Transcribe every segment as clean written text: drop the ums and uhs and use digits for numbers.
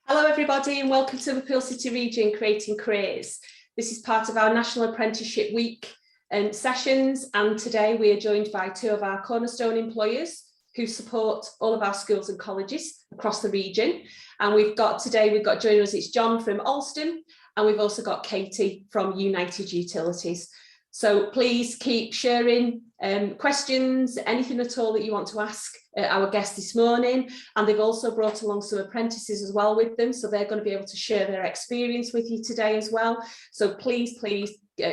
Hello everybody and welcome to the Peel City Region Creating Careers. This is part of our National Apprenticeship Week sessions, and today we are joined by two of our cornerstone employers who support all of our schools and colleges across the region. And we've got joining us, it's John from Alstom, and we've also got Katie from United Utilities. So please keep sharing questions, anything at all that you want to ask our guest this morning. And they've also brought along some apprentices as well with them, so they're going to be able to share their experience with you today as well. So please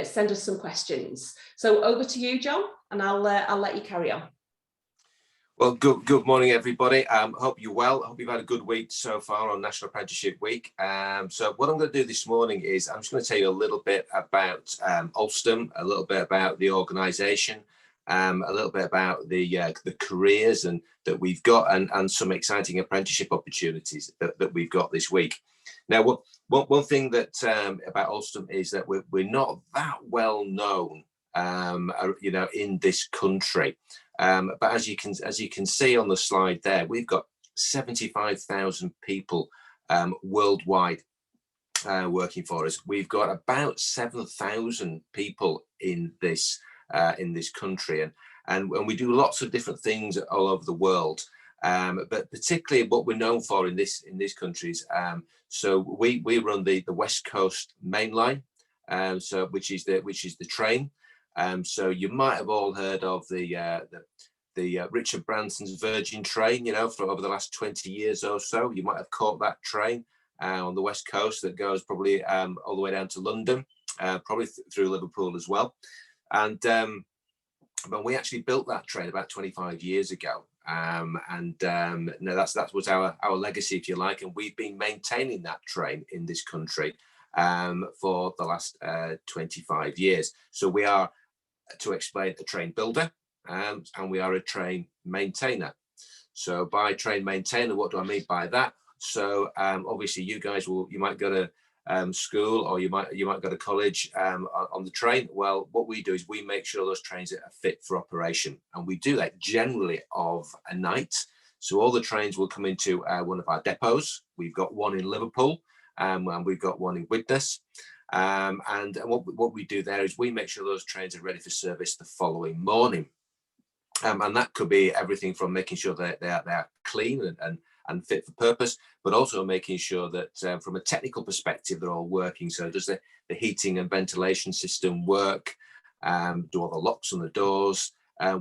send us some questions. So over to you, John, and I'll let you carry on. Well, good morning, everybody. Hope you're well. I hope you've had a good week so far on National Apprenticeship Week. So what I'm going to do this morning is I'm just going to tell you a little bit about Alstom, a little bit about the organisation, a little bit about the careers that we've got, and some exciting apprenticeship opportunities that we've got this week. Now, one thing that about Alstom is that we're not that well known, in this country. But as you can see on the slide there, we've got 75,000 people worldwide working for us. We've got about 7,000 people in this country, and we do lots of different things all over the world. But particularly what we're known for in this country is so we run the West Coast Main Line, which is the train. So you might have all heard of the Richard Branson's Virgin train, for over the last 20 years or so. You might have caught that train on the West Coast that goes probably all the way down to London, probably through Liverpool as well. And but we actually built that train about 25 years ago. That was our legacy, if you like, and we've been maintaining that train in this country for the last 25 years. So we are, to explain, a train builder, and we are a train maintainer. So by train maintainer, what do I mean by that? So obviously you guys you might go to school, or you might go to college on the train. Well, what we do is we make sure those trains are fit for operation, and we do that generally of a night. So all the trains will come into one of our depots. We've got one in Liverpool, and we've got one in Widnes. And what we do there is we make sure those trains are ready for service the following morning. And that could be everything from making sure that they are clean and fit for purpose, but also making sure that from a technical perspective, they're all working. So does the heating and ventilation system work? Do all the locks on the doors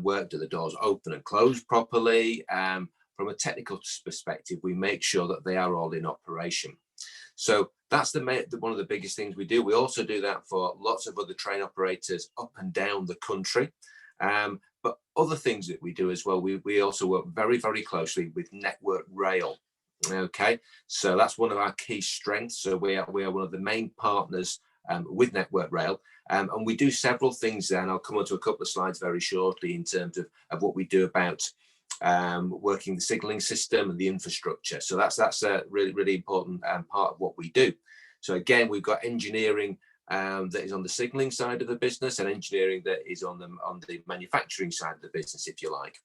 work? Do the doors open and close properly? From a technical perspective, we make sure that they are all in operation. So that's one of the biggest things we do. We also do that for lots of other train operators up and down the country. But other things that we do as well, we also work very, very closely with Network Rail. Okay, so that's one of our key strengths. So we are one of the main partners with Network Rail, and we do several things there. And I'll come on to a couple of slides very shortly in terms of what we do about working the signalling system and the infrastructure. So that's a really, really important part of what we do. So again, we've got engineering that is on the signalling side of the business, and engineering that is on the manufacturing side of the business, if you like.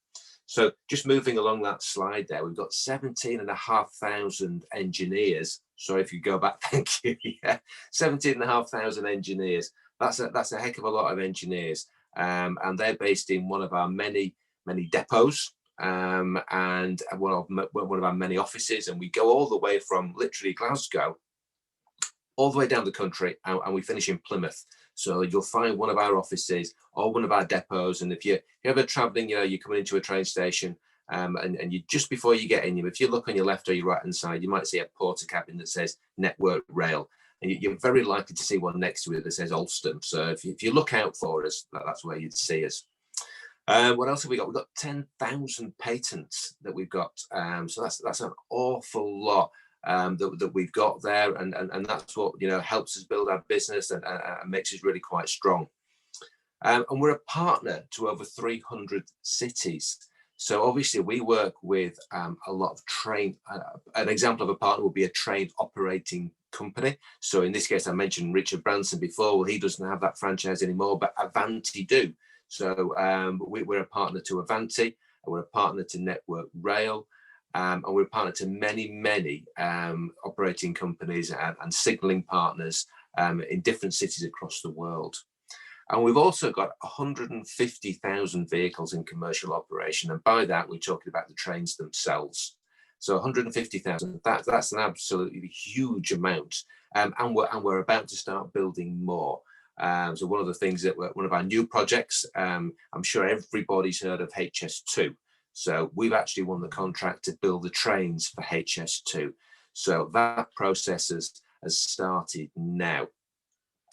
So just moving along that slide there, we've got 17,500 engineers. Sorry if you go back, thank you. Yeah, 17,500 engineers. That's a heck of a lot of engineers, and they're based in one of our many depots. And one of our many offices, and we go all the way from literally Glasgow all the way down the country, and we finish in Plymouth. So you'll find one of our offices or one of our depots, and if you're ever traveling, you're coming into a train station, and you just before you get in, if you look on your left or your right hand side, you might see a porter cabin that says Network Rail, and you're very likely to see one next to it that says Alstom. So if you look out for us, that's where you'd see us. What else have we got? We've got 10,000 patents that we've got. So that's an awful lot that we've got there, and that's what helps us build our business and makes us really quite strong. And we're a partner to over 300 cities. So obviously we work with a lot of train. An example of a partner would be a train operating company. So in this case, I mentioned Richard Branson before. Well, he doesn't have that franchise anymore, but Avanti do. So we're a partner to Avanti, and we're a partner to Network Rail. And we're a partner to many operating companies and signalling partners in different cities across the world. And we've also got 150,000 vehicles in commercial operation. And by that, we're talking about the trains themselves. So 150,000, that's an absolutely huge amount. And we're about to start building more. So one of the things that one of our new projects, I'm sure everybody's heard of HS2. So we've actually won the contract to build the trains for HS2. So that process has started now.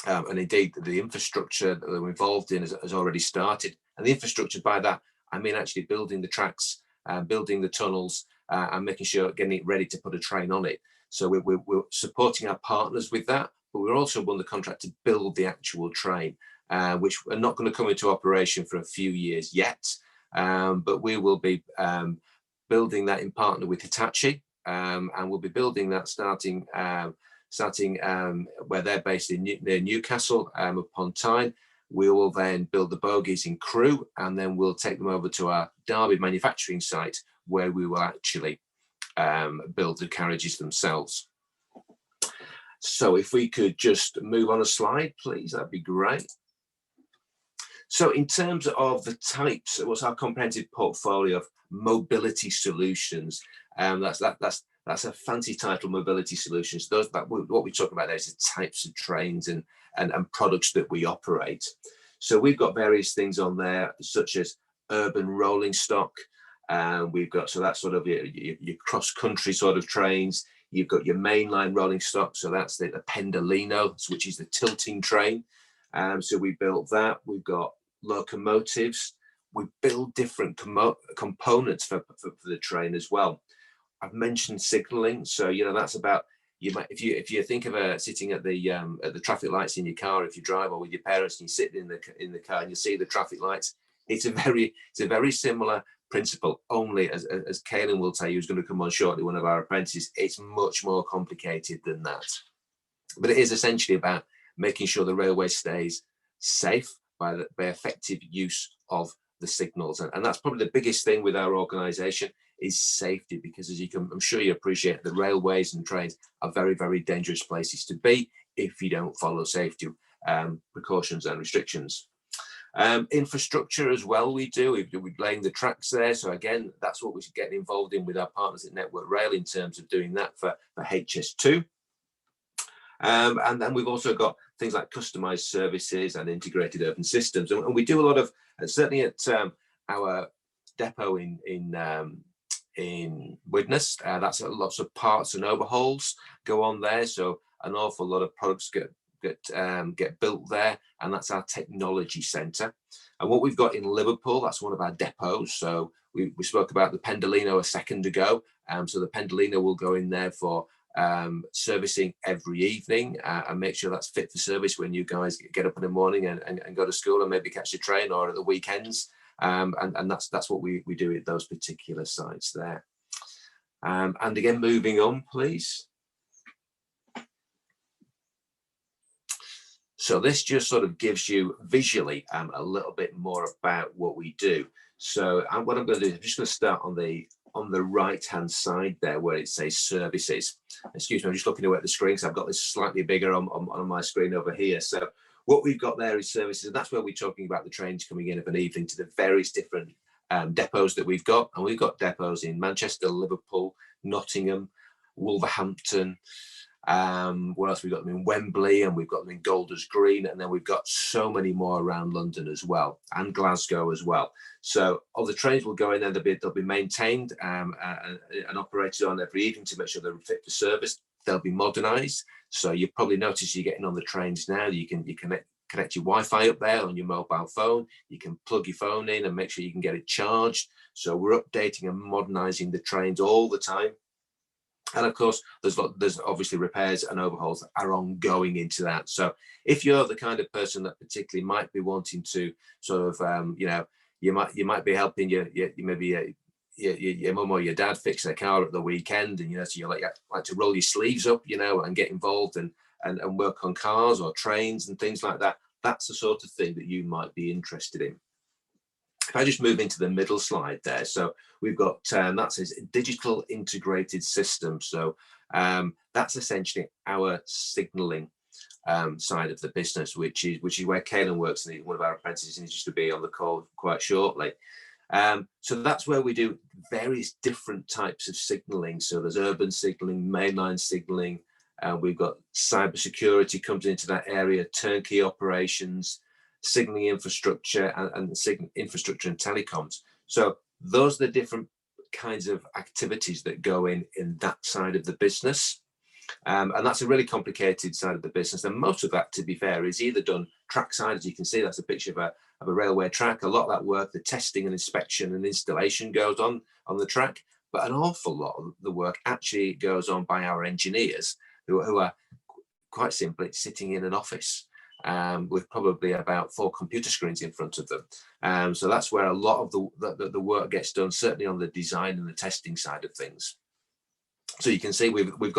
And indeed, the infrastructure that we're involved in has already started. And the infrastructure, by that, I mean actually building the tracks, building the tunnels, and making sure getting it ready to put a train on it. So we're supporting our partners with that, but we're also won the contract to build the actual train, which are not going to come into operation for a few years yet. But we will be building that in partner with Hitachi, and we'll be building that starting where they're based near Newcastle upon time. We will then build the bogies in Crewe, and then we'll take them over to our Derby manufacturing site, where we will actually build the carriages themselves. So if we could just move on a slide, please, that'd be great. So in terms of the types, what's our comprehensive portfolio of mobility solutions? That's a fancy title, mobility solutions. What we talk about there is the types of trains and products that we operate. So we've got various things on there, such as urban rolling stock. We've got, so that's sort of your cross-country sort of trains. You've got your mainline rolling stock. So that's the Pendolino, which is the tilting train. So we built that. We've got locomotives. We build different components for the train as well. I've mentioned signalling. So, that's about, if you think of sitting at the traffic lights in your car, if you drive, or with your parents and you sit in the car and you see the traffic lights, it's a very similar principle, only as Caelan will tell you, who's going to come on shortly, one of our apprentices, it's much more complicated than that. But it is essentially about making sure the railway stays safe by effective use of the signals. And that's probably the biggest thing with our organisation is safety, because I'm sure you appreciate, the railways and trains are very, very dangerous places to be if you don't follow safety precautions and restrictions. Infrastructure as well, we're laying the tracks there. So again, that's what we're getting involved in with our partners at Network Rail in terms of doing that for HS2. And then we've also got things like customized services and integrated urban systems. And we do a lot of, certainly at our depot in Widnes, that's lots of parts and overhauls go on there. So an awful lot of products get built there, and that's our technology centre. And what we've got in Liverpool, that's one of our depots. So we spoke about the Pendolino a second ago. So the Pendolino will go in there for servicing every evening and make sure that's fit for service when you guys get up in the morning and go to school and maybe catch a train, or at the weekends. And that's what we do at those particular sites there. And again, moving on, please. So this just sort of gives you visually a little bit more about what we do. So what I'm going to do, I'm just going to start on the right-hand side there where it says services. Excuse me, I'm just looking away at the screen, so I've got this slightly bigger on my screen over here. So what we've got there is services, and that's where we're talking about the trains coming in of an evening to the various different depots that we've got. And we've got depots in Manchester, Liverpool, Nottingham, Wolverhampton. What else? We've got them in Wembley, and we've got them in Golders Green, and then we've got so many more around London as well, and Glasgow as well. So all the trains will go in there, they'll be maintained and operated on every evening to make sure they're fit for service. They'll be modernised. So you probably notice you're getting on the trains now, you connect your Wi-Fi up there on your mobile phone. You can plug your phone in and make sure you can get it charged. So we're updating and modernising the trains all the time. And of course, there's obviously repairs and overhauls that are ongoing into that. So if you're the kind of person that particularly might be wanting to sort of, you might be helping your mum or your dad fix their car at the weekend, and so you like to roll your sleeves up, and get involved and work on cars or trains and things like that. That's the sort of thing that you might be interested in. If I just move into the middle slide there, so we've got that says digital integrated system. So that's essentially our signalling side of the business, which is where Caelan works, and one of our apprentices is just to be on the call quite shortly. So that's where we do various different types of signalling. So there's urban signalling, mainline signalling. We've got cybersecurity comes into that area, turnkey operations, signalling infrastructure, and infrastructure and telecoms. So those are the different kinds of activities that go in that side of the business. And that's a really complicated side of the business. And most of that, to be fair, is either done trackside, as you can see, that's a picture of a railway track. A lot of that work, the testing and inspection and installation goes on the track, but an awful lot of the work actually goes on by our engineers who are quite simply sitting in an office with probably about 4 computer screens in front of them. So that's where a lot of the work gets done, certainly on the design and the testing side of things. So you can see we've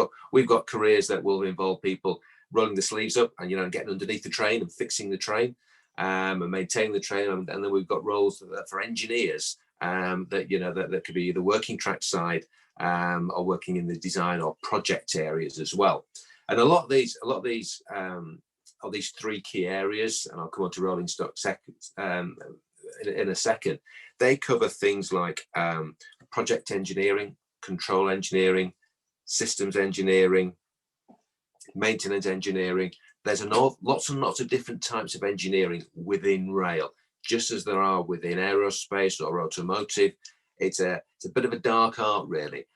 got careers that will involve people rolling the sleeves up and getting underneath the train and fixing the train and maintaining the train, and then we've got roles for engineers that could be either working track side or working in the design or project areas as well. And a lot of these 3 key areas, and I'll come on to rolling stock in a second, they cover things like project engineering, control engineering, systems engineering, maintenance engineering. There's lots and lots of different types of engineering within rail, just as there are within aerospace or automotive. It's a bit of a dark art, really,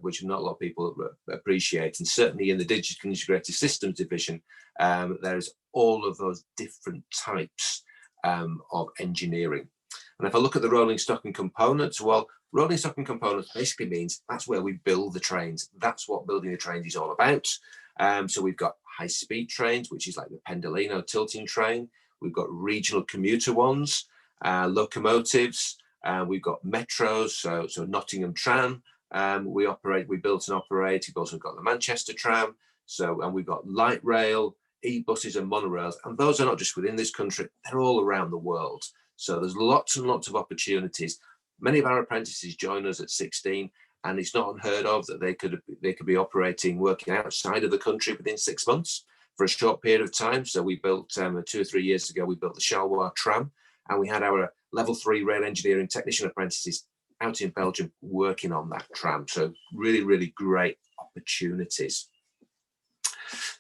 which not a lot of people appreciate. And certainly in the digital integrated systems division, there's all of those different types of engineering. And if I look at the rolling stock and components, well, rolling stock and components basically means that's where we build the trains. That's what building the trains is all about. So we've got high-speed trains, which is like the Pendolino tilting train. We've got regional commuter ones, locomotives. We've got metros, so Nottingham Tram. We built and operate. We've also got the Manchester Tram. And we've got light rail, e-buses and monorails. And those are not just within this country, they're all around the world. So there's lots and lots of opportunities. Many of our apprentices join us at 16, and it's not unheard of that they could be working outside of the country within 6 months for a short period of time. So we built 2 or 3 years ago, we built the Wastewater Tram, and we had our level 3 rail engineering technician apprentices out in Belgium working on that tram. So really, really great opportunities.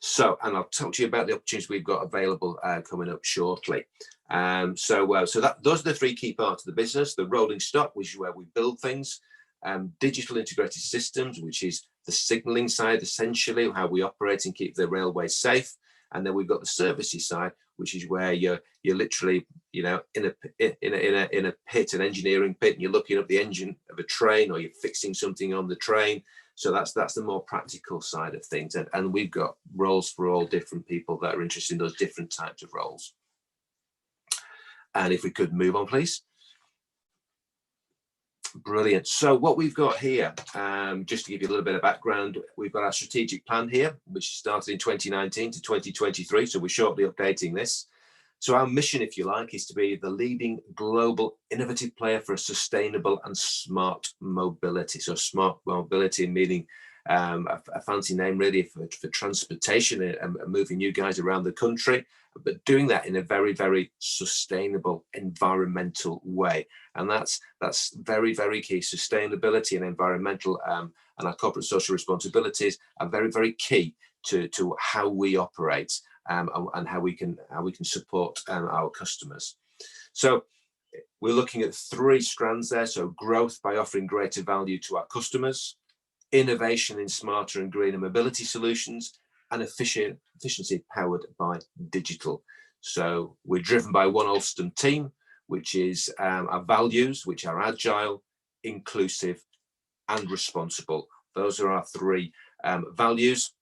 So, and I'll talk to you about the opportunities we've got available coming up shortly. Those are the 3 key parts of the business: the rolling stock, which is where we build things; digital integrated systems, which is the signalling side, essentially how we operate and keep the railway safe; and then we've got the services side, which is where you're literally in a pit, an engineering pit, and you're looking up the engine of a train, or you're fixing something on the train. So that's the more practical side of things, and we've got roles for all different people that are interested in those different types of roles. And if we could move on, please. Brilliant. So what we've got here, just to give you a little bit of background, we've got our strategic plan here, which started in 2019 to 2023. So we're shortly updating this. So our mission, if you like, is to be the leading global innovative player for a sustainable and smart mobility. So smart mobility meaning a fancy name really for transportation and moving you guys around the country, but doing that in a very, very sustainable environmental way. And that's very, very key. Sustainability and environmental and our corporate social responsibilities are very, very key to how we operate and how we can support our customers. So we're looking at 3 strands there. So growth by offering greater value to our customers, innovation in smarter and greener mobility solutions, and efficiency powered by digital. So we're driven by one Alstom team, which is our values, which are agile, inclusive, and responsible. Those are our 3 values.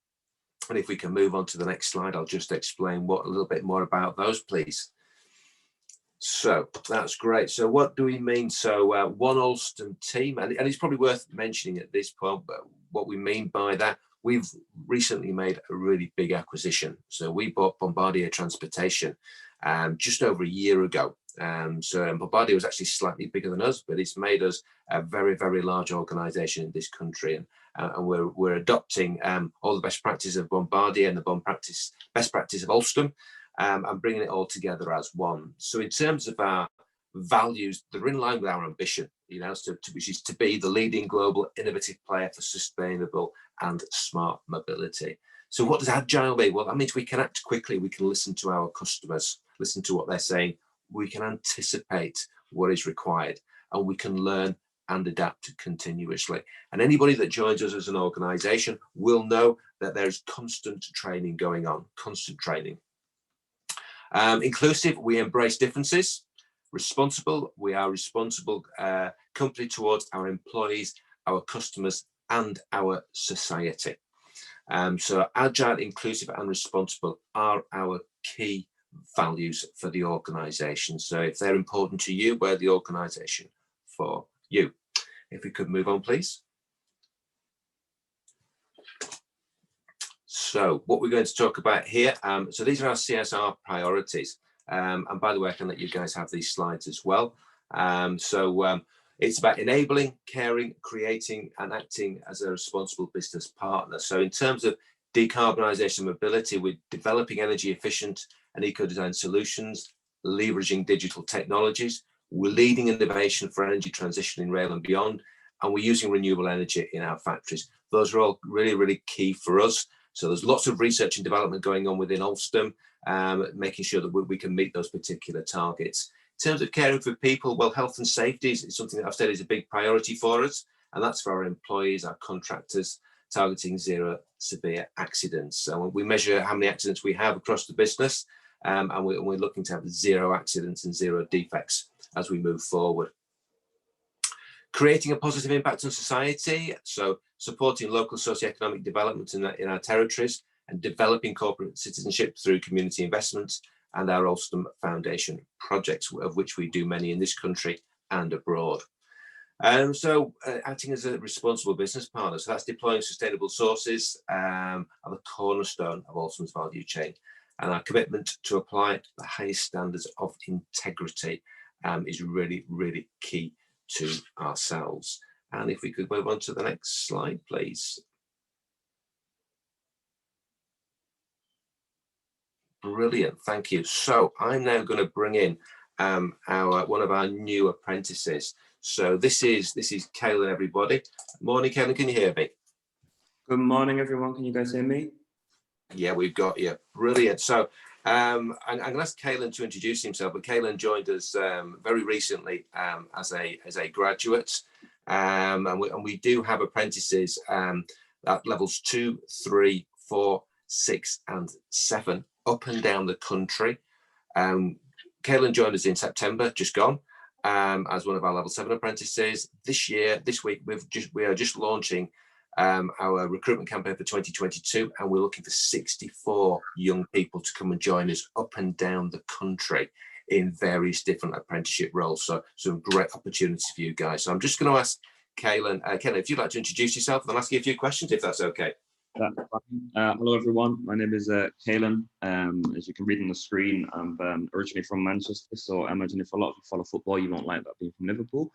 And if we can move on to the next slide, I'll just explain a little bit more about those, please. So that's great. So what do we mean? So one Alstom team, and it's probably worth mentioning at this point, but what we mean by that, we've recently made a really big acquisition. So we bought Bombardier Transportation just over a year ago. So Bombardier was actually slightly bigger than us, but it's made us a very, very large organisation in this country, and we're adopting all the best practices of Bombardier and the best practice of Alstom, and bringing it all together as one. So in terms of our values, they're in line with our ambition, which is to be the leading global innovative player for sustainable and smart mobility. So what does agile mean? Well, that means we can act quickly, we can listen to our customers, listen to what they're saying, we can anticipate what is required, and we can learn and adapt continuously. And anybody that joins us as an organisation will know that there's constant training going on, constant training. Inclusive, we embrace differences. Responsible, we are a responsible company towards our employees, our customers, and our society. So agile, inclusive, and responsible are our key values for the organisation. So if they're important to you, we're the organisation for you. If we could move on, please. So what we're going to talk about here, so these are our CSR priorities. And by the way, I can let you guys have these slides as well. It's about enabling, caring, creating, and acting as a responsible business partner. So in terms of decarbonisation mobility, we're developing energy efficient and eco-design solutions, leveraging digital technologies. We're leading innovation for energy transition in rail and beyond, and we're using renewable energy in our factories. Those are all really, really key for us. So there's lots of research and development going on within Alstom, making sure that we can meet those particular targets. In terms of caring for people, well, health and safety is something that I've said is a big priority for us, and that's for our employees, our contractors, targeting zero severe accidents. So we measure how many accidents we have across the business, and we're looking to have zero accidents and zero defects as we move forward. Creating a positive impact on society, so supporting local socioeconomic development in our territories, and developing corporate citizenship through community investments and our Alstom Foundation projects, of which we do many in this country and abroad. Acting as a responsible business partner, so that's deploying sustainable sources, are the cornerstone of Alstom's value chain. And our commitment to apply the highest standards of integrity is really, really key to ourselves. And if we could move on to the next slide, please. Brilliant, thank you. So I'm now going to bring in one of our new apprentices. So this is Kaylin, everybody. Morning, Kaylin, can you hear me? Good morning, everyone. Can you guys hear me? Yeah, we've got you. Brilliant. So I'm going to ask Kaylin to introduce himself, but Kaylin joined us very recently as a graduate, and we do have apprentices at levels 2, 3, 4, 6, and 7 up and down the country. Kaylin joined us in September, just gone, as one of our level 7 apprentices. This week, we are just launching our recruitment campaign for 2022, and we're looking for 64 young people to come and join us up and down the country in various different apprenticeship roles. So some great opportunities for you guys. So I'm just going to ask Kaylin, if you'd like to introduce yourself, and I'll ask you a few questions, if that's okay. That's fine. Hello, everyone. My name is Kaylin. As you can read on the screen, I'm originally from Manchester, so I imagine if a lot of you follow football, you won't like that being from Liverpool.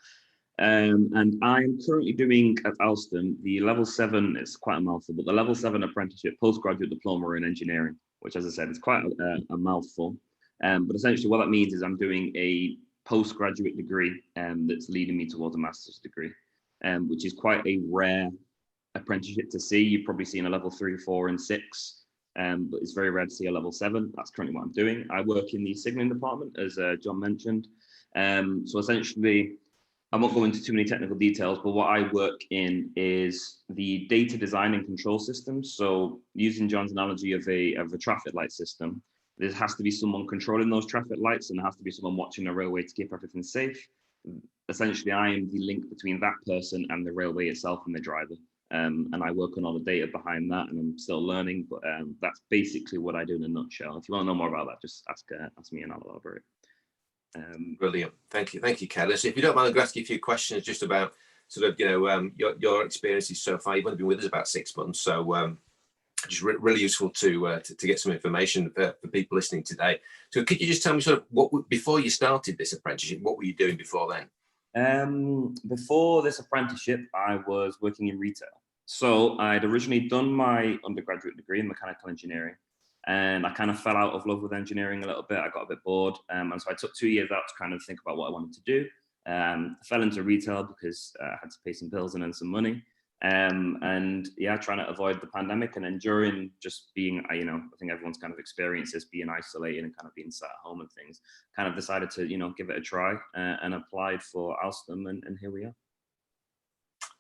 And I'm currently doing at Alstom the level 7, it's quite a mouthful, but the level 7 apprenticeship postgraduate diploma in engineering, which, as I said, is quite a mouthful. But essentially what that means is I'm doing a postgraduate degree that's leading me towards a master's degree, which is quite a rare apprenticeship to see. You've probably seen a level 3, 4, and 6, but it's very rare to see a level 7. That's currently what I'm doing. I work in the signaling department, as John mentioned. So essentially, I won't go into too many technical details, but what I work in is the data design and control systems. So using John's analogy of a traffic light system, there has to be someone controlling those traffic lights, and there has to be someone watching the railway to keep everything safe. Essentially, I am the link between that person and the railway itself and the driver. And I work on all the data behind that, and I'm still learning, but that's basically what I do in a nutshell. If you want to know more about that, just ask me and I'll elaborate. Brilliant. Thank you, Kaylin. So if you don't mind, I'm going to ask you a few questions just about sort of, your experiences so far. You've only been with us about 6 months, so Just really useful to get some information for people listening today. So could you just tell me sort of what, before you started this apprenticeship, what were you doing before then? Before this apprenticeship, I was working in retail. So I'd originally done my undergraduate degree in mechanical engineering, and I kind of fell out of love with engineering a little bit. I got a bit bored, and so I took 2 years out to kind of think about what I wanted to do. I fell into retail because I had to pay some bills and earn some money. And yeah, trying to avoid the pandemic, and then during just being, I think everyone's kind of experienced this, being isolated and kind of being sat at home and things, kind of decided to, give it a try, and applied for Alstom, and here we are.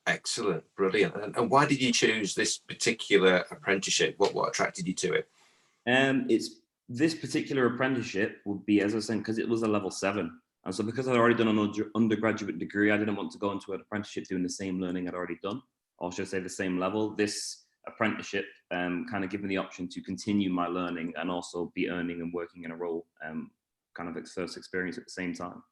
Excellent, brilliant. And why did you choose this particular apprenticeship? What attracted you to it? It's this particular apprenticeship would be, as I was saying, because it was a level 7. And so because I'd already done an undergraduate degree, I didn't want to go into an apprenticeship doing the same learning I'd already done, or should I say the same level. This apprenticeship kind of gave me the option to continue my learning and also be earning and working in a role, kind of first experience at the same time.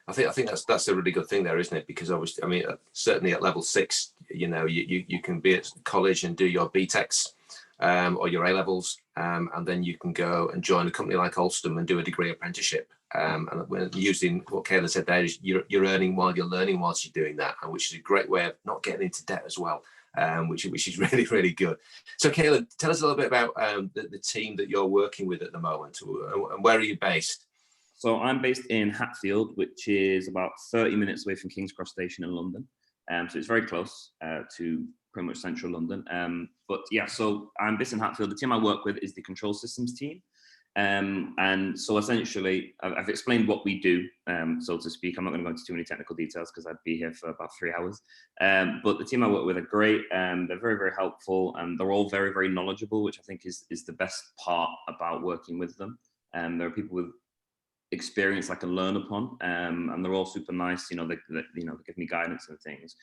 I think that's a really good thing there, isn't it? Because obviously, I mean, certainly at level 6, you can be at college and do your BTECs or your A levels, and then you can go and join a company like Alstom and do a degree apprenticeship. And when using what Kayla said there, is you're earning while you're learning whilst you're doing that, and which is a great way of not getting into debt as well, which is really, really good. So Kayla, tell us a little bit about the team that you're working with at the moment, and where are you based? So I'm based in Hatfield, which is about 30 minutes away from King's Cross Station in London. So it's very close to pretty much central London. But yeah, so I'm based in Hatfield. The team I work with is the control systems team. And so essentially, I've explained what we do, so to speak. I'm not going to go into too many technical details because I'd be here for about 3 hours. But the team I work with are great. They're very, very helpful, and they're all very, very knowledgeable, which I think is the best part about working with them. There are people with experience I can learn upon, and they're all super nice. They give me guidance and things,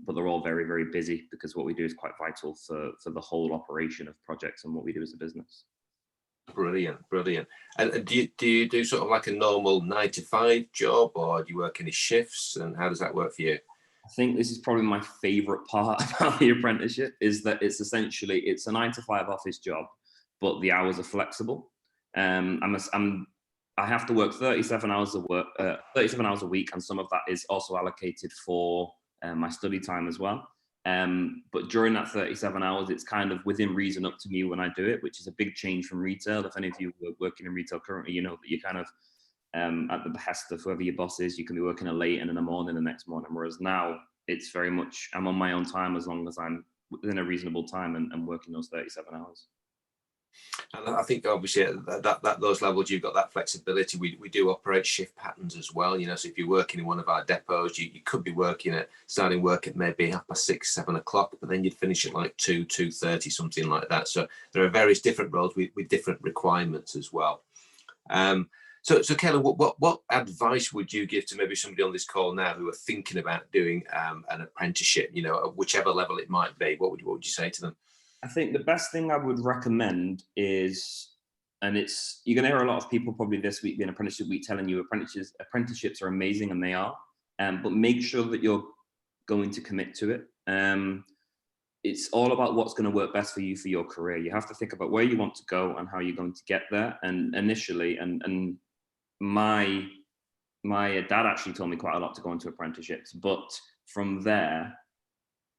but they're all very, very busy because what we do is quite vital for the whole operation of projects and what we do as a business. Brilliant. And do you do sort of like a normal 9-to-5 job, or do you work any shifts, and how does that work for you? I think this is probably my favorite part about the apprenticeship, is that it's essentially, it's a 9-to-5 office job, but the hours are flexible. I have to work 37 hours a week, and some of that is also allocated for my study time as well. But during that 37 hours, it's kind of within reason up to me when I do it, which is a big change from retail. If any of you are working in retail currently, you know that you're kind of at the behest of whoever your boss is. You can be working late and in the morning the next morning, whereas now it's very much, I'm on my own time as long as I'm within a reasonable time and working those 37 hours. And I think obviously at those levels, you've got that flexibility. We do operate shift patterns as well. So if you're working in one of our depots, you could be starting work at maybe 6:30, 7 o'clock, but then you'd finish at like 2:30, something like that. So there are various different roles with different requirements as well. So Kellen, what advice would you give to maybe somebody on this call now who are thinking about doing an apprenticeship, at whichever level it might be? What would you say to them? I think the best thing I would recommend is, and you're going to hear a lot of people probably this week being Apprenticeship Week telling you apprenticeships are amazing, and they are, but make sure that you're going to commit to it. It's all about what's going to work best for you for your career. You have to think about where you want to go and how you're going to get there. And initially, and my dad actually told me quite a lot to go into apprenticeships, but from there,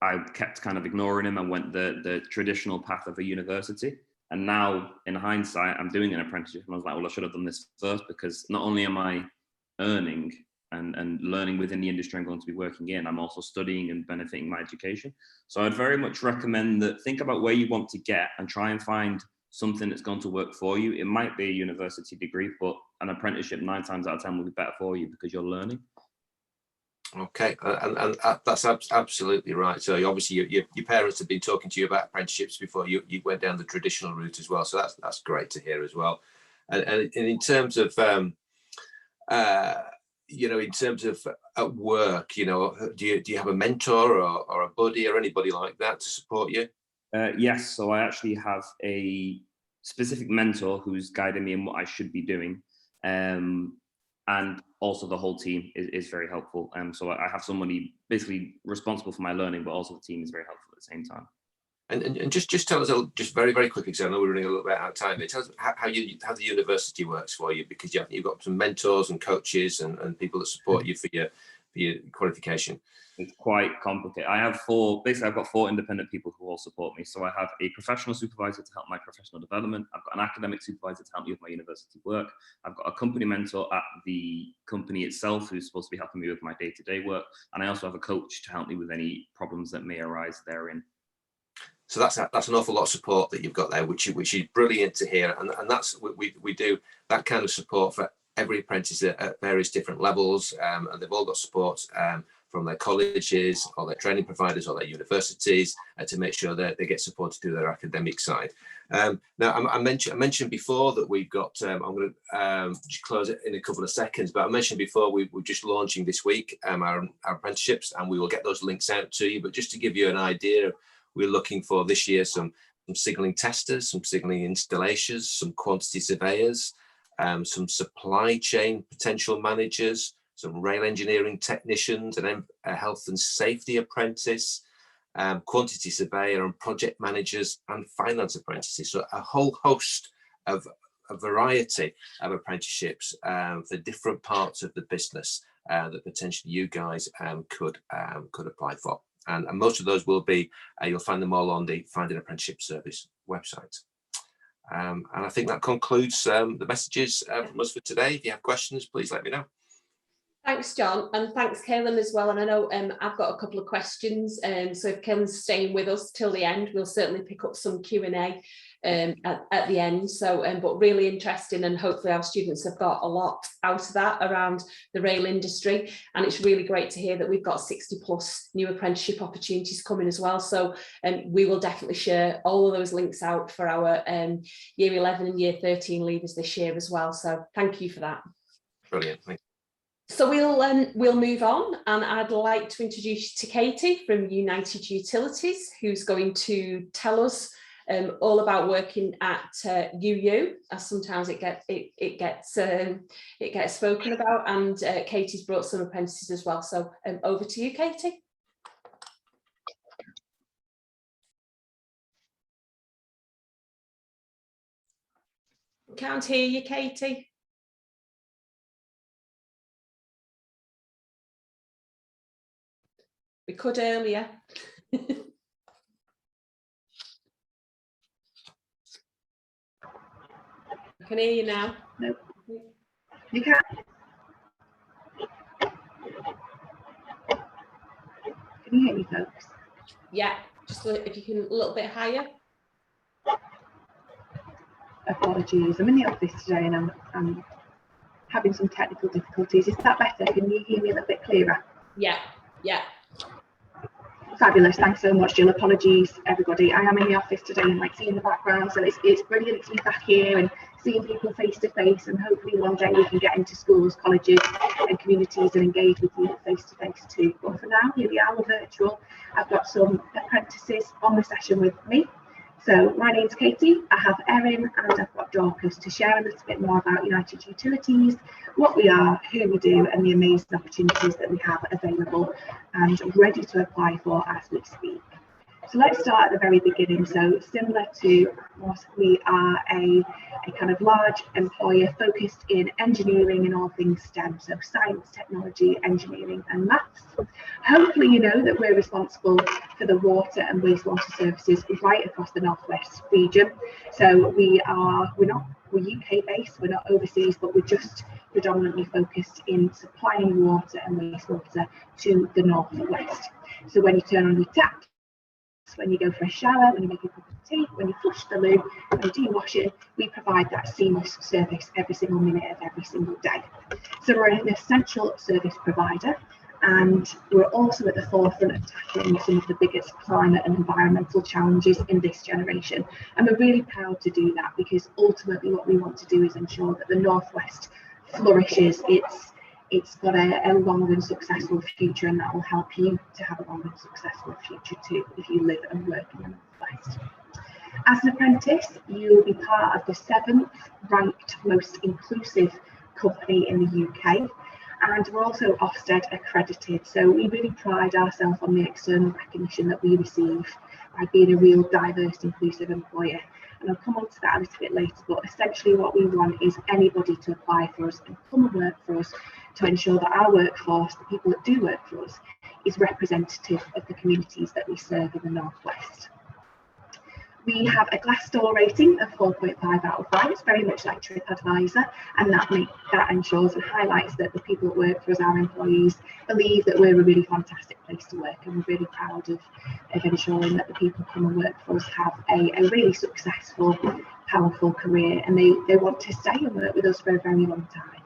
I kept kind of ignoring him and went the traditional path of a university. And now, in hindsight, I'm doing an apprenticeship, and I was like, well, I should have done this first, because not only am I earning and learning within the industry I'm going to be working in, I'm also studying and benefiting my education. So I'd very much recommend that think about where you want to get and try and find something that's going to work for you. It might be a university degree, but an apprenticeship 9 times out of 10 will be better for you because you're learning. Okay, and that's absolutely right. So obviously your parents have been talking to you about apprenticeships before you went down the traditional route as well. So that's great to hear as well. And in terms of in terms of at work, do you have a mentor or a buddy or anybody like that to support you? Yes, so I actually have a specific mentor who's guiding me in what I should be doing. And also the whole team is very helpful. So I have somebody basically responsible for my learning, but also the team is very helpful at the same time. And just tell us just very quickly, because I know we're running a little bit out of time. Tell us how the university works for you, because you've got some mentors and coaches and people that support you for your qualification. It's quite complicated. I've got 4 independent people who all support me. So I have a professional supervisor to help my professional development. I've got an academic supervisor to help me with my university work. I've got a company mentor at the company itself who's supposed to be helping me with my day-to-day work. And I also have a coach to help me with any problems that may arise therein. So that's an awful lot of support that you've got there, which is brilliant to hear. And that's we do that kind of support for every apprentice at various different levels, and they've all got support from their colleges or their training providers or their universities to make sure that they get support to do their academic side. Now, I mentioned before that we've got, I'm going to just close it in a couple of seconds, but I mentioned before we're just launching this week our apprenticeships, and we will get those links out to you. But just to give you an idea, we're looking for this year some signalling testers, some signalling installations, some quantity surveyors, some supply chain potential managers, some rail engineering technicians, and a health and safety apprentice, quantity surveyor and project managers, and finance apprentices. So a whole host of a variety of apprenticeships for different parts of the business that potentially you guys could apply for. And most of those will be, you'll find them all on the Find an Apprenticeship Service website. And I think that concludes the messages from us for today. If you have questions, please let me know. Thanks, John, and thanks, Kaylin, as well. And I know I've got a couple of questions, so if Kaylin's staying with us till the end, we'll certainly pick up some Q&A at the end. So, but really interesting, and hopefully our students have got a lot out of that around the rail industry. And it's really great to hear that we've got 60+ new apprenticeship opportunities coming as well. So we will definitely share all of those links out for our year 11 and year 13 leavers this year as well. So thank you for that. Brilliant. Thank you. So we'll move on, and I'd like to introduce you to Katie from United Utilities, who's going to tell us all about working at UU, as sometimes it gets spoken about, and Katie's brought some apprentices as well. So over to you, Katie. Can't hear you, Katie. We could earlier. I can hear you now. No. You can't. Can you hear me, folks? Yeah, just if you can a little bit higher. Apologies. I'm in the office today and I'm having some technical difficulties. Is that better? Can you hear me a little bit clearer? Yeah, yeah. Fabulous, thanks so much, Jill. Apologies, everybody. I am in the office today and like seeing the background, so it's brilliant to be back here and seeing people face to face, and hopefully one day we can get into schools, colleges and communities and engage with you face to face too. But for now, here we are, we're virtual. I've got some apprentices on the session with me. So my name's Katie, I have Erin and I've got Dorcas to share a little bit more about United Utilities, what we are, who we do, and the amazing opportunities that we have available and ready to apply for as we speak. So let's start at the very beginning. So similar to what we are a kind of large employer focused in engineering and all things STEM, so science, technology, engineering and maths. Hopefully you know that we're responsible for the water and wastewater services right across the Northwest region. So we're UK based, we're not overseas, but we're just predominantly focused in supplying water and wastewater to the Northwest. So when you turn on your tap, when you go for a shower, when you make a cup of tea, when you flush the loo, when you do-wash it, we provide that seamless service every single minute of every single day. So we're an essential service provider, and we're also at the forefront of tackling some of the biggest climate and environmental challenges in this generation. And we're really proud to do that, because ultimately what we want to do is ensure that the Northwest flourishes. It's got a long and successful future, and that will help you to have a long and successful future too if you live and work in the Northwest. As an apprentice, you will be part of the 7th ranked most inclusive company in the UK, And we're also Ofsted accredited, so we really pride ourselves on the external recognition that we receive by being a real diverse, inclusive employer. And I'll come on to that a little bit later, but essentially what we want is anybody to apply for us and come and work for us, to ensure that our workforce, the people that do work for us, is representative of the communities that we serve in the North West. We have a Glassdoor rating of 4.5 out of 5. It's very much like TripAdvisor, and that ensures and highlights that the people that work for us, our employees, believe that we're a really fantastic place to work, and we're really proud of ensuring that the people who come and work for us have a really successful, powerful career, and they want to stay and work with us for a very long time.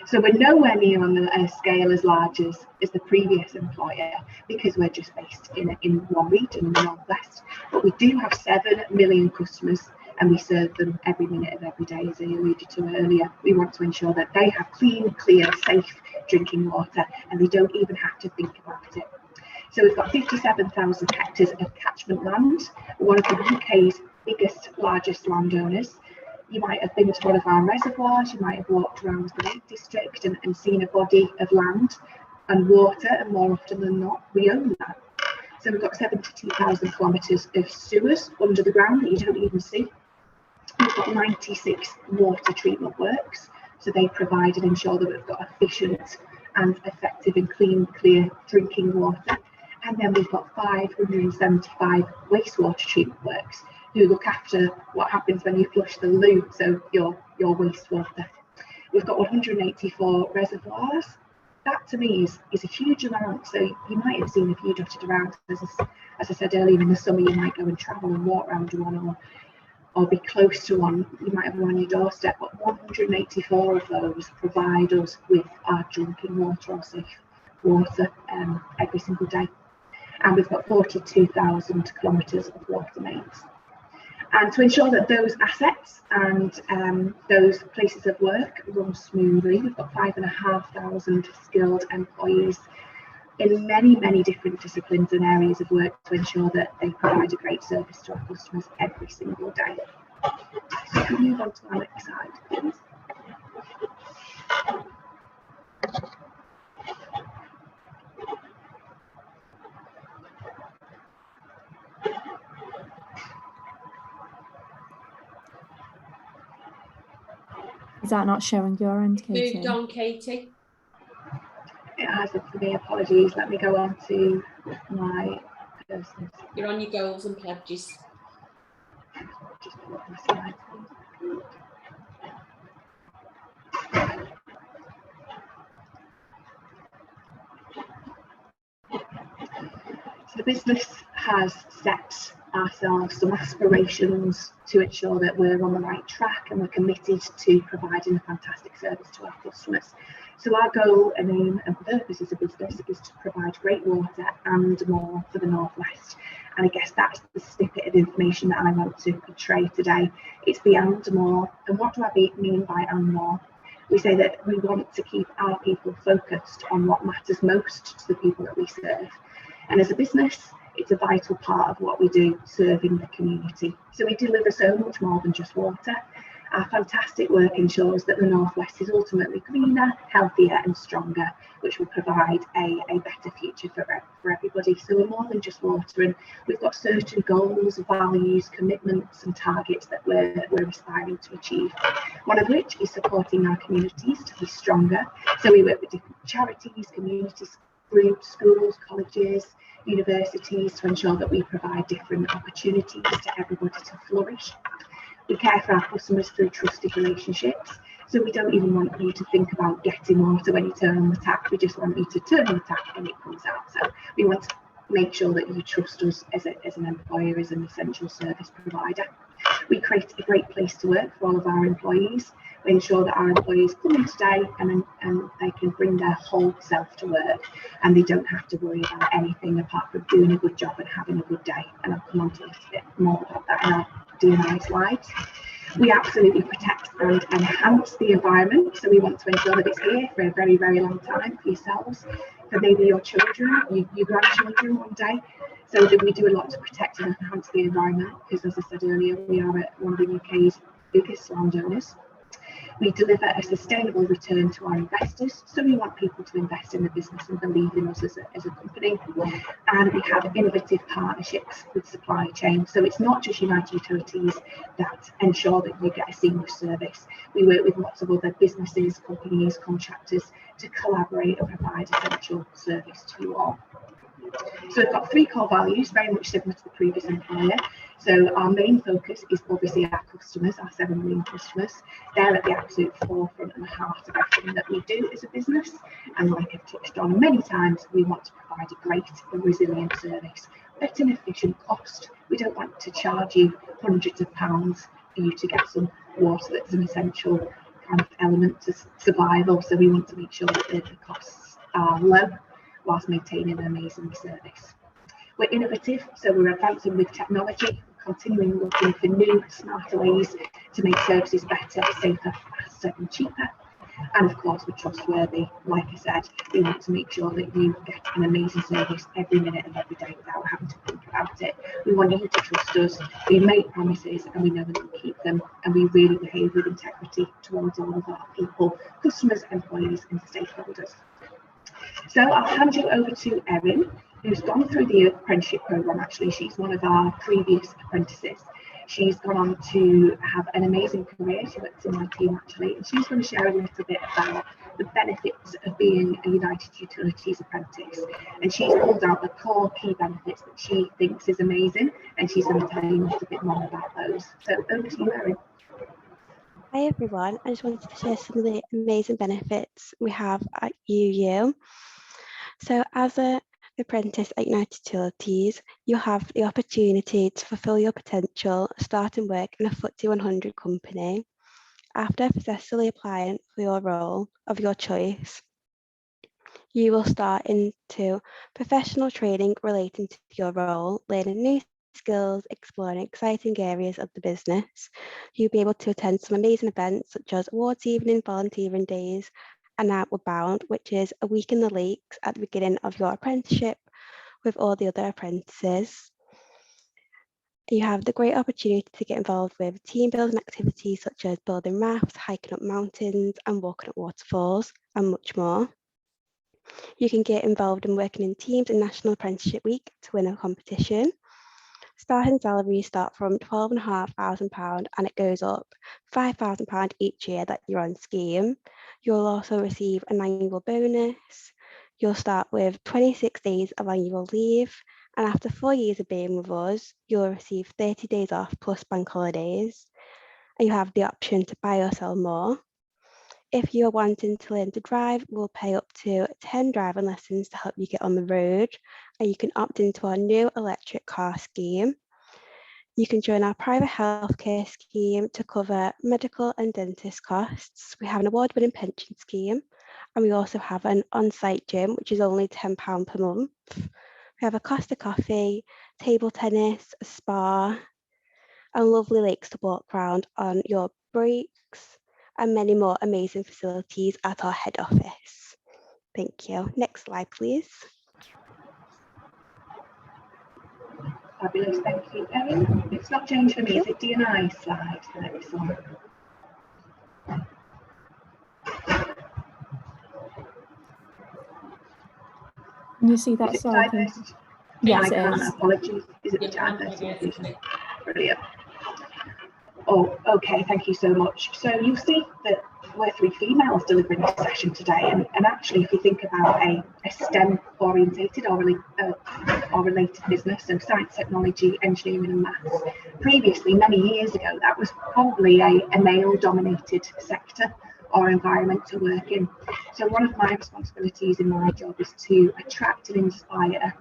So we're nowhere near on a scale as large as the previous employer, because we're just based in one region in the North West. But we do have 7 million customers, and we serve them every minute of every day, as I alluded to earlier. We want to ensure that they have clean, clear, safe drinking water, and they don't even have to think about it. So we've got 57,000 hectares of catchment land, one of the UK's biggest, largest landowners. You might have been to one of our reservoirs, you might have walked around the Lake District and seen a body of land and water, and more often than not, we own that. So we've got 72,000 kilometres of sewers under the ground that you don't even see. We've got 96 water treatment works, so they provide and ensure that we've got efficient and effective and clean, clear drinking water. And then we've got 575 wastewater treatment works, who look after what happens when you flush the loo, so your wastewater. We've got 184 reservoirs. That to me is a huge amount. So you might have seen a few dotted around. As I said earlier, in the summer you might go and travel and walk around one or be close to one. You might have one on your doorstep, but 184 of those provide us with our drinking water or safe water every single day. And we've got 42,000 kilometres of water mains. And to ensure that those assets and those places of work run smoothly, we've got 5,500 skilled employees in many, many different disciplines and areas of work to ensure that they provide a great service to our customers every single day. So if we move on to our next slide, please. Is that not showing your end, Katie? Moved on, Katie. It has it for me, apologies. Let me go on to my person. You're on your goals and pledges. Just pull up my slide, please. So the business has set ourselves some aspirations to ensure that we're on the right track, and we're committed to providing a fantastic service to our customers. So our goal and aim and purpose as a business is to provide great water and more for the North West. And I guess that's the snippet of information that I want to portray today. It's the and more. And what do I mean by and more? We say that we want to keep our people focused on what matters most to the people that we serve. And as a business, it's a vital part of what we do, serving the community. So we deliver so much more than just water. Our fantastic work ensures that the North West is ultimately greener, healthier and stronger, which will provide a better future for everybody. So we're more than just water, and we've got certain goals, values, commitments and targets that we're aspiring to achieve. One of which is supporting our communities to be stronger. So we work with different charities, community groups, schools, colleges, universities to ensure that we provide different opportunities to everybody to flourish. We care for our customers through trusted relationships. So we don't even want you to think about getting water when you turn on the tap. We just want you to turn on the tap and it comes out. So we want to make sure that you trust us as an employer, as an essential service provider. We create a great place to work for all of our employees. We ensure that our employees come in today and they can bring their whole self to work, and they don't have to worry about anything apart from doing a good job and having a good day. And I'll come on to a little bit more about that in our D&I slides. We absolutely protect and enhance the environment. So we want to ensure that it's here for a very, very long time for yourselves, for maybe your children, your grandchildren one day. So that we do a lot to protect and enhance the environment, because as I said earlier, we are one of the UK's biggest landowners. We deliver a sustainable return to our investors, so we want people to invest in the business and believe in us as a company. And we have innovative partnerships with supply chain, so it's not just United Utilities that ensure that you get a seamless service. We work with lots of other businesses, companies, contractors to collaborate and provide essential service to you all. So we've got 3 core values, very much similar to the previous employer. So our main focus is obviously our customers, our 7 million customers. They're at the absolute forefront and the heart of everything that we do as a business. And like I've touched on many times, we want to provide a great and resilient service at an efficient cost. We don't want to charge you hundreds of pounds for you to get some water that's an essential kind of element to survival. So we want to make sure that the costs are low whilst maintaining an amazing service. We're innovative, so we're advancing with technology, continuing looking for new, smarter ways to make services better, safer, faster and cheaper. And of course, we're trustworthy. Like I said, we want to make sure that you get an amazing service every minute of every day without having to think about it. We want you to trust us. We make promises and we know that we'll keep them, and we really behave with integrity towards all of our people, customers, employees and stakeholders. So I'll hand you over to Erin, who's gone through the apprenticeship programme. Actually, she's one of our previous apprentices. She's gone on to have an amazing career. She works in my team actually, and she's going to share a little bit about the benefits of being a United Utilities apprentice. And she's pulled out the core key benefits that she thinks is amazing, and she's going to tell you a little bit more about those. So over to you, Erin. Hi everyone, I just wanted to share some of the amazing benefits we have at UU. So as an apprentice at United Utilities, you have the opportunity to fulfil your potential, starting work in a FTSE 100 company. After successfully applying for your role of your choice, you will start into professional training relating to your role, learning new skills, exploring exciting areas of the business. You'll be able to attend some amazing events such as awards evening, volunteering days, and Outward Bound, which is a week in the lakes at the beginning of your apprenticeship with all the other apprentices. You have the great opportunity to get involved with team building activities such as building rafts, hiking up mountains and walking up waterfalls, and much more. You can get involved in working in teams in National Apprenticeship Week to win a competition. Starting salaries start from £12,500 and it goes up £5,000 each year that you're on scheme. You'll also receive an annual bonus. You'll start with 26 days of annual leave, and after 4 years of being with us, you'll receive 30 days off plus bank holidays. And you have the option to buy or sell more. If you're wanting to learn to drive, we'll pay up to 10 driving lessons to help you get on the road, and you can opt into our new electric car scheme. You can join our private healthcare scheme to cover medical and dentist costs. We have an award-winning pension scheme, and we also have an on-site gym, which is only £10 per month. We have a Costa coffee, table tennis, a spa, and lovely lakes to walk around on your breaks, and many more amazing facilities at our head office. Thank you. Next slide, please. Fabulous, thank you, Erin. It's not changed for me. Is it D&I slide, the next one? Can you see that slide? Yes, it is. Apologies. Is it the diversity inclusion? Brilliant. Oh, okay, thank you so much. So you'll see that we're 3 females delivering this session today, and actually if you think about a STEM orientated or related business, so science, technology, engineering and maths, previously many years ago that was probably a male dominated sector or environment to work in. So one of my responsibilities in my job is to attract and inspire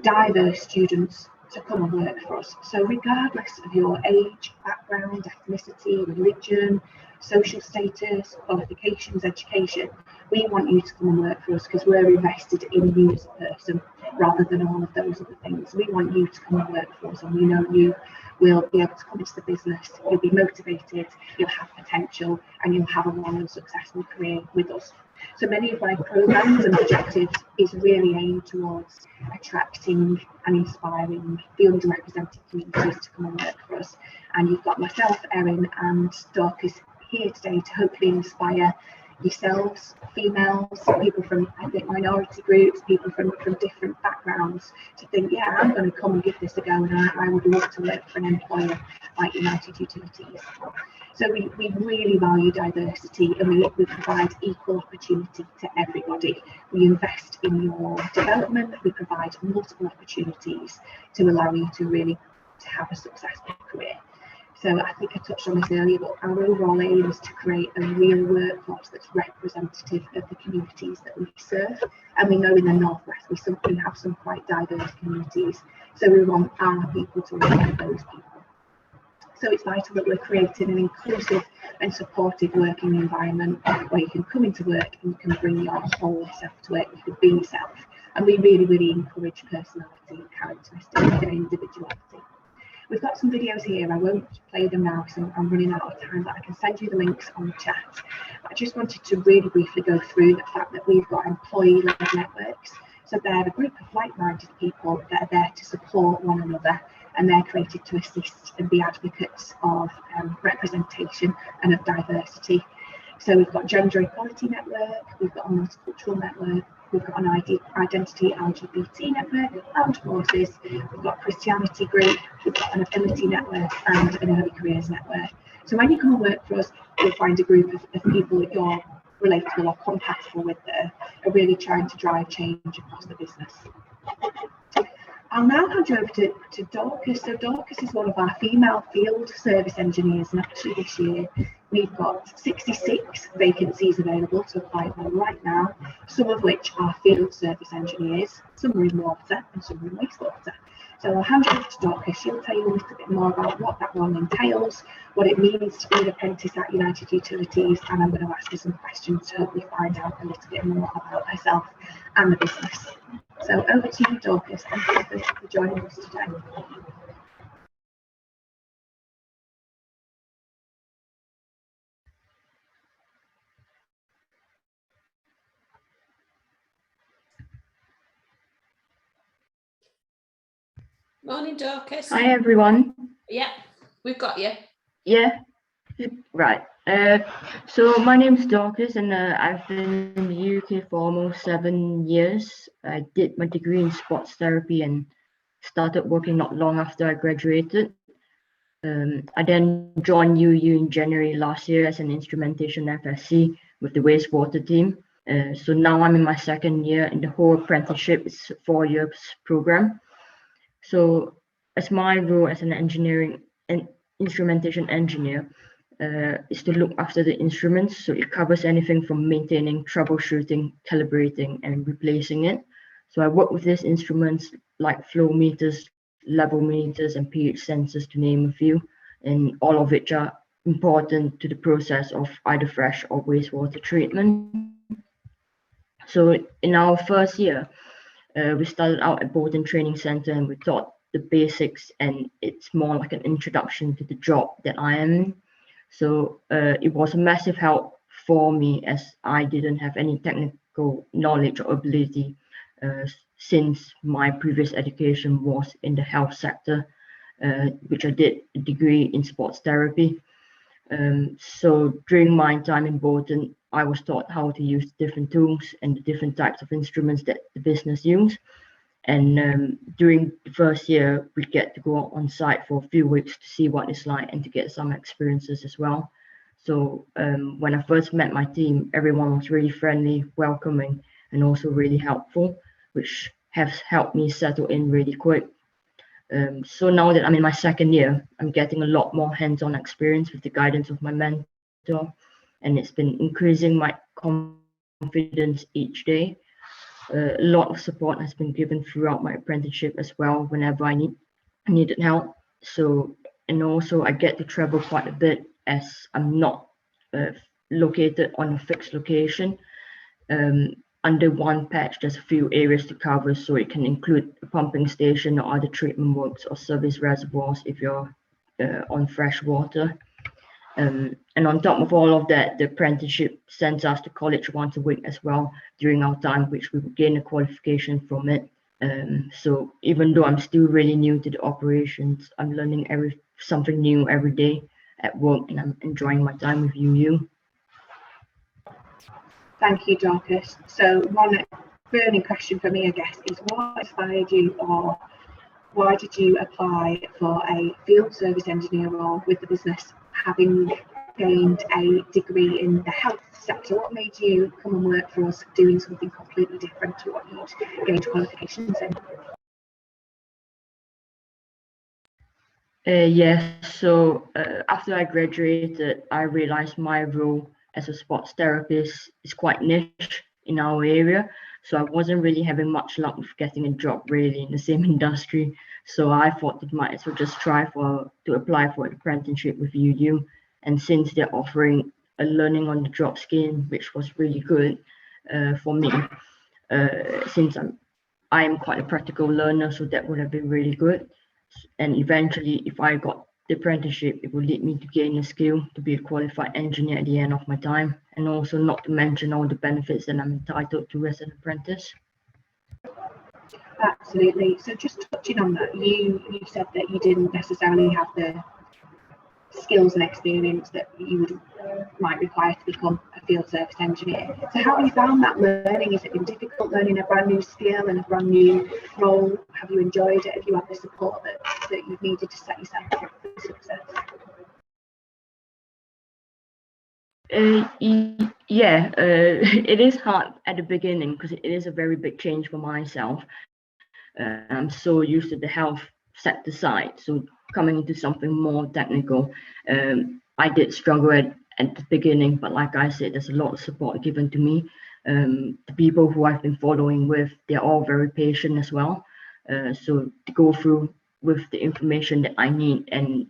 diverse students to come and work for us. So regardless of your age, background, ethnicity, religion, social status, qualifications, education, we want you to come and work for us because we're invested in you as a person rather than all of those other things. We want you to come and work for us, and we know you will be able to come into the business, you'll be motivated, you'll have potential, and you'll have a long and successful career with us. So many of my programs and objectives is really aimed towards attracting and inspiring the underrepresented communities to come and work for us. And you've got myself, Erin, and Dorcas here today to hopefully inspire yourselves, females, people from ethnic minority groups, people from different backgrounds, to think, yeah, I'm going to come and give this a go, and I would love to work for an employer like United Utilities. So we really value diversity, and we provide equal opportunity to everybody. We invest in your development, we provide multiple opportunities to allow you to really have a successful career. So I think I touched on this earlier, but our overall aim is to create a real workforce that's representative of the communities that we serve. And we know in the Northwest we have some quite diverse communities, so we want our people to reflect those people. So it's vital that we're creating an inclusive and supportive working environment where you can come into work and you can bring your whole self to work, you can be yourself. And we really encourage personality, characteristics and individuality. We've got some videos here. I won't play them now because I'm running out of time, but I can send you the links on the chat. I just wanted to really briefly go through the fact that we've got employee-led networks. So they're a group of like-minded people that are there to support one another, and they're created to assist and be advocates of representation and of diversity. So we've got Gender Equality Network, we've got a Multicultural Network, we've got an Identity LGBT Network, Armed Forces, we've got Christianity Group, we've got an Ability Network and an Early Careers Network. So when you come and work for us, you'll find a group of people that you're relatable or compatible with that are really trying to drive change across the business. I'll now hand you over to Dorcas. So Dorcas is one of our female field service engineers, and actually this year we've got 66 vacancies available to apply for right now, some of which are field service engineers, some are in water and some are in wastewater. So I'll hand you over to Dorcas. She'll tell you a little bit more about what that role entails, what it means to be an apprentice at United Utilities, and I'm going to ask her some questions to help you find out a little bit more about herself and the business. So over to you, Dorcas. Thank you for joining us today. Morning, Dorcas. Hi everyone. Yeah, we've got you. Yeah, right. So my name's Dorcas, and I've been in the UK for almost 7 years. I did my degree in sports therapy and started working not long after I graduated. I then joined UU in January last year as an instrumentation FSC with the wastewater team. So now I'm in my second year in the whole apprenticeship. It's a 4 years program. So as my role as an engineering and instrumentation engineer is to look after the instruments. So it covers anything from maintaining, troubleshooting, calibrating, and replacing it. So I work with these instruments like flow meters, level meters, and pH sensors, to name a few, and all of which are important to the process of either fresh or wastewater treatment. So in our first year, we started out at Bolton Training Center, and we taught the basics, and it's more like an introduction to the job that I am in. So it was a massive help for me, as I didn't have any technical knowledge or ability since my previous education was in the health sector, which I did a degree in sports therapy. So during my time in Bolton, I was taught how to use different tools and the different types of instruments that the business use. And during the first year, we get to go on site for a few weeks to see what it's like and to get some experiences as well. So when I first met my team, everyone was really friendly, welcoming, and also really helpful, which has helped me settle in really quick. So now that I'm in my second year, I'm getting a lot more hands-on experience with the guidance of my mentor, and it's been increasing my confidence each day. A lot of support has been given throughout my apprenticeship as well whenever I needed help. So, and also I get to travel quite a bit as I'm not located on a fixed location. Under one patch, there's a few areas to cover, so it can include a pumping station or other treatment works or service reservoirs if you're on fresh water. And on top of all of that, the apprenticeship sends us to college once a week as well during our time, which we will gain a qualification from it. So even though I'm still really new to the operations, I'm learning something new every day, at work, and I'm enjoying my time with UU. Thank you, Dorcas. So one burning question for me, I guess, is what inspired you, or why did you apply for a field service engineer role with the business, having gained a degree in the health sector? What made you come and work for us doing something completely different to what you'd gained qualifications in? Yes, so after I graduated, I realized my role as a sports therapist is quite niche in our area. So I wasn't really having much luck with getting a job really in the same industry. So I thought it might as well just try to apply for an apprenticeship with UU. And since they're offering a learning on the job scheme, which was really good for me, since I am quite a practical learner, so that would have been really good. And eventually, if I got the apprenticeship, it will lead me to gain a skill to be a qualified engineer at the end of my time, and also not to mention all the benefits that I'm entitled to as an apprentice. Absolutely. So just touching on that, you said that you didn't necessarily have the skills and experience that you might require to become a field service engineer. So how have you found that learning? Has it been difficult learning a brand new skill and a brand new role? Have you enjoyed it? Have you had the support that you've needed to set yourself up for success? It is hard at the beginning because it is a very big change for myself. I'm so used to the health sector side, so coming into something more technical, I did struggle at the beginning, but like I said, there's a lot of support given to me. The people who I've been following with, they're all very patient as well. So to go through with the information that I need, and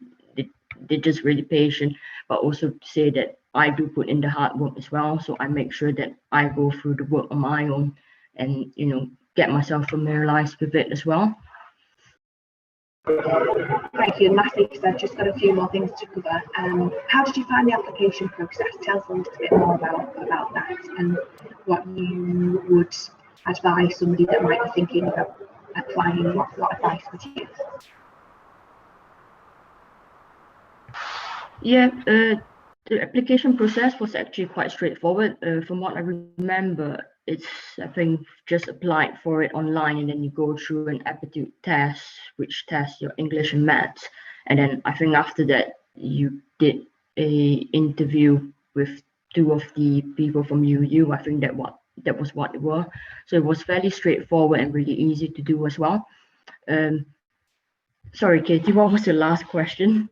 they're just really patient, but also to say that I do put in the hard work as well. So I make sure that I go through the work on my own and, get myself familiarized with it as well. Thank you. And lastly, because I've just got a few more things to cover. How did you find the application process? Tell us a little bit more about that and what you would advise somebody that might be thinking about applying. What advice would you give? Yeah, the application process was actually quite straightforward. From what I remember, it's, I think, just applied for it online, and then you go through an aptitude test, which tests your English and maths. And then I think after that, you did a interview with 2 of the people from UU. I think that was what it was. So it was fairly straightforward and really easy to do as well. Sorry, Katie, what was the last question?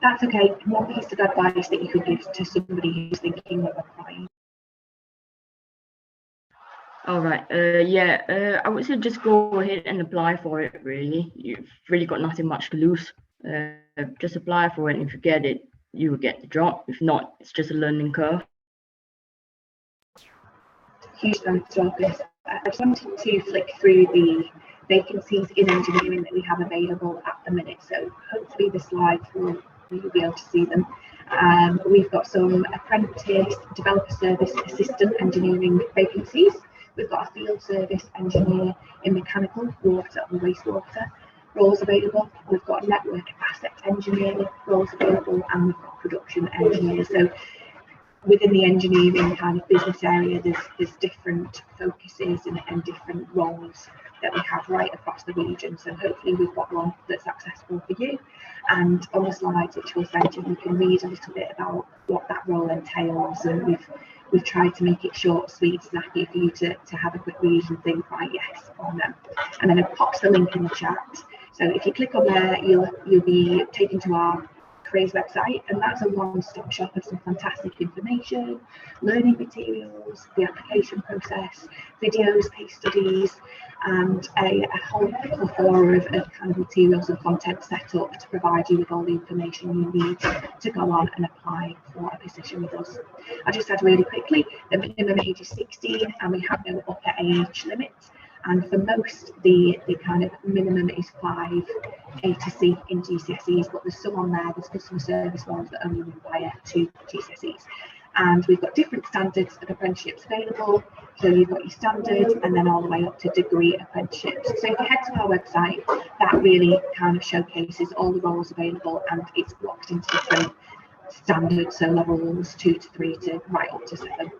That's okay. What piece of advice that you could give to somebody who's thinking of applying? All right. I would say just go ahead and apply for it. Really, you've really got nothing much to lose. Just apply for it, and if you get it, you will get the job. If not, it's just a learning curve. Huge thanks, Dorcas. I just wanted to flick through the vacancies in engineering that we have available at the minute. So hopefully the slides you'll be able to see them. We've got some apprentice developer service assistant engineering vacancies. We've got a field service engineer in mechanical, water and wastewater roles available. We've got network asset engineer roles available, and we've got production engineers. So within the engineering kind of business area, there's different focuses and different roles that we have right across the region. So hopefully we've got one that's accessible for you. And on the slides which we'll send you, you can read a little bit about what that role entails. And we've tried to make it short, sweet, snappy for you to have a quick read and think, right, yes, or no. And then it pops the link in the chat. So if you click on there, you'll be taken to our careers website, and that's a one-stop shop of some fantastic information, learning materials, the application process, videos, case studies, and a whole plethora of kind of materials and content set up to provide you with all the information you need to go on and apply for a position with us. I just said really quickly, the minimum age is 16 and we have no upper age limit. And for most, the kind of minimum is 5 A to C in GCSEs, but there's some on there, there's customer service ones that only require 2 GCSEs. and we've got different standards of apprenticeships available. So you've got your standard and then all the way up to degree apprenticeships. So if you head to our website, that really kind of showcases all the roles available, and it's blocked into different standards, so levels 2 to 3 to right up to 7.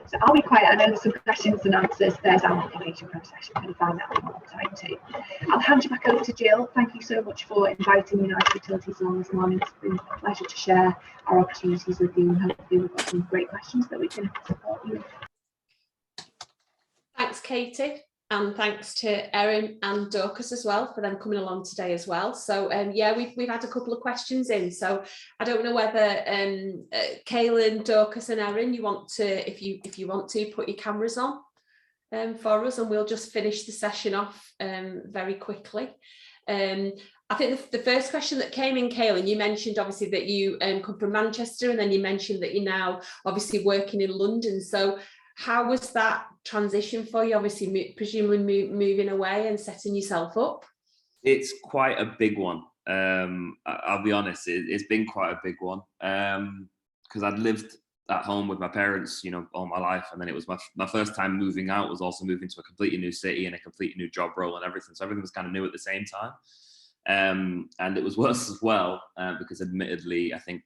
So I'll be quiet. I know there's some questions and answers. There's our application process. You can find that on our website too. I'll hand you back over to Jill. Thank you so much for inviting United Utilities along this morning. It's been a pleasure to share our opportunities with you, and hopefully we've got some great questions that we can support you with. Thanks, Katie, and thanks to Erin and Dorcas as well for them coming along today as well. So yeah, we've had a couple of questions in. So I don't know whether Kaylin, Dorcas, and Erin, you want to, if you want to, put your cameras on for us, and we'll just finish the session off very quickly. I think the first question that came in, Kaylin, you mentioned obviously that you come from Manchester, and then you mentioned that you're now obviously working in London. So how was that transition for you? Obviously, presumably moving away and setting yourself up. It's quite a big one. I'll be honest, it's been quite a big one, because I'd lived at home with my parents, you know, all my life, and then it was my first time moving out. Was also moving to a completely new city and a completely new job role and everything. So everything was kind of new at the same time, and it was worse as well, because admittedly, I think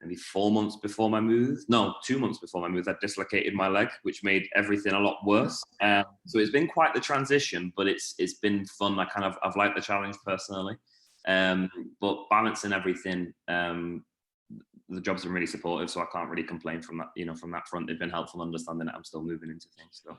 maybe 4 months before my move, no, 2 months before my move, I dislocated my leg, which made everything a lot worse. So it's been quite the transition, but it's been fun. I've liked the challenge personally, but balancing everything, the jobs are really supportive, so I can't really complain from that. You know, from that front, they've been helpful, understanding that I'm still moving into things. So.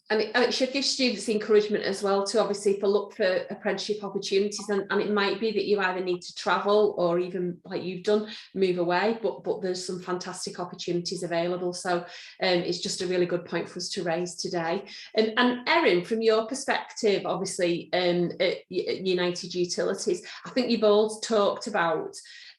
And it should give students encouragement as well to obviously look for apprenticeship opportunities, and it might be that you either need to travel or even, like you've done, move away, but there's some fantastic opportunities available. So it's just a really good point for us to raise today. And Erin, from your perspective, obviously at United Utilities, I think you've all talked about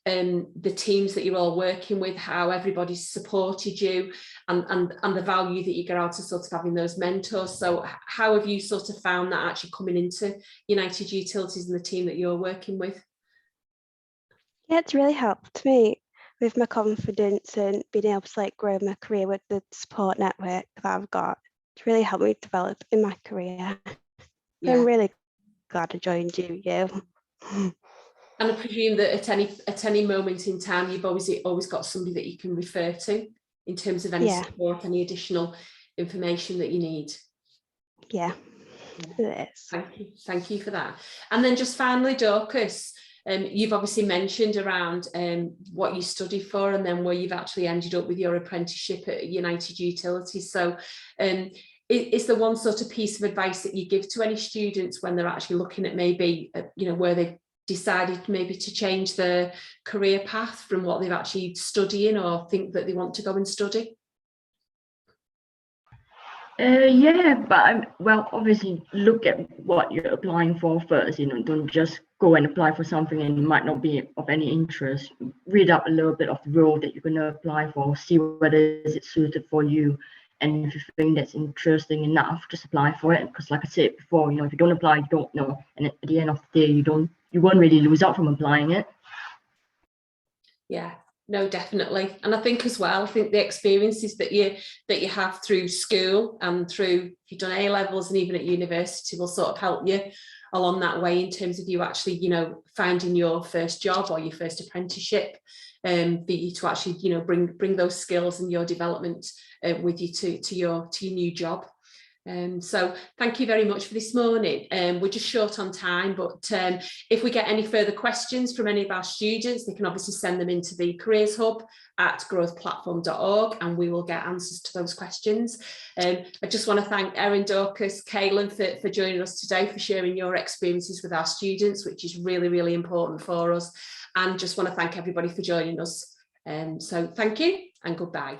the teams that you're all working with, how everybody's supported you, and the value that you get out of sort of having those mentors. So how have you sort of found that actually coming into United Utilities and the team that you're working with? Yeah, it's really helped me with my confidence and being able to like grow my career with the support network that I've got. It's really helped me develop in my career. Yeah. I'm really glad I joined UU. And I presume that at any moment in time, you've always got somebody that you can refer to in terms of any support, any additional information that you need. Yeah, it is. Thank you for that. And then just finally, Dorcas, you've obviously mentioned around what you studied for, and then where you've actually ended up with your apprenticeship at United Utilities. So is there one sort of piece of advice that you give to any students when they're actually looking at maybe, where they've decided maybe to change their career path from what they've actually studying or think that they want to go and study? Yeah, but well, obviously look at what you're applying for first. Don't just go and apply for something and it might not be of any interest. Read up a little bit of the role that you're going to apply for, see whether it's suited for you, and if you think that's interesting enough, just apply for it. Because like I said before, if you don't apply, you don't know, and at the end of the day, you won't really lose out from applying it. Yeah, no, definitely. And I think as well, the experiences that you have through school and through, if you've done A levels and even at university, will sort of help you along that way in terms of you actually, finding your first job or your first apprenticeship, for you to actually, bring those skills and your development with you to your new job. So thank you very much for this morning. We're just short on time, but if we get any further questions from any of our students, they can obviously send them into the Careers Hub at growthplatform.org, and we will get answers to those questions. I just want to thank Erin, Dorcas, Kaylin for joining us today, for sharing your experiences with our students, which is really, really important for us. And just want to thank everybody for joining us. So thank you and goodbye.